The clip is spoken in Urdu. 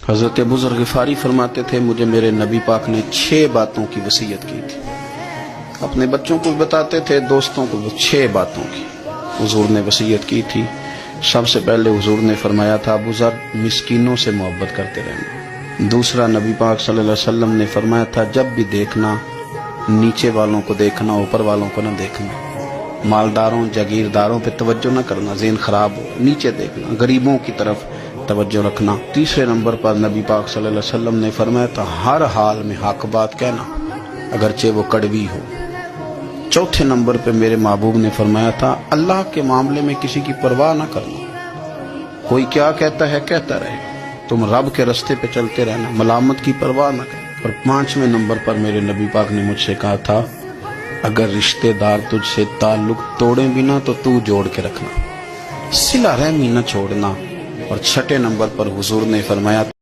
حضرت ابو ذر غفاری فرماتے تھے مجھے میرے نبی پاک نے 6 باتوں کی وصیت کی تھی. اپنے بچوں کو بتاتے تھے، دوستوں کو 6 باتوں کی حضور نے وصیت کی تھی. سب سے پہلے حضور نے فرمایا تھا ابو ذر مسکینوں سے محبت کرتے رہنا. دوسرا نبی پاک صلی اللہ علیہ وسلم نے فرمایا تھا جب بھی دیکھنا نیچے والوں کو دیکھنا، اوپر والوں کو نہ دیکھنا. مالداروں جاگیرداروں پہ توجہ نہ کرنا، ذہن خراب ہو. نیچے دیکھنا، غریبوں کی طرف توجہ رکھنا. تیسرے نمبر پر نبی پاک صلی اللہ علیہ وسلم نے فرمایا تھا ہر حال میں حق بات کہنا اگرچہ وہ کڑوی ہو. چوتھے نمبر پہ میرے محبوب نے فرمایا تھا اللہ کے معاملے میں کسی کی پرواہ نہ کرنا. کوئی کیا کہتا ہے کہتا رہے، تم رب کے رستے پہ چلتے رہنا، ملامت کی پرواہ نہ کرنا. اور 5ویں نمبر پر میرے نبی پاک نے مجھ سے کہا تھا اگر رشتہ دار تجھ سے تعلق توڑیں بھی نہ تو تو جوڑ کے رکھنا، صلہ رحمی نہ چھوڑنا. اور 6 نمبر پر حضور نے فرمایا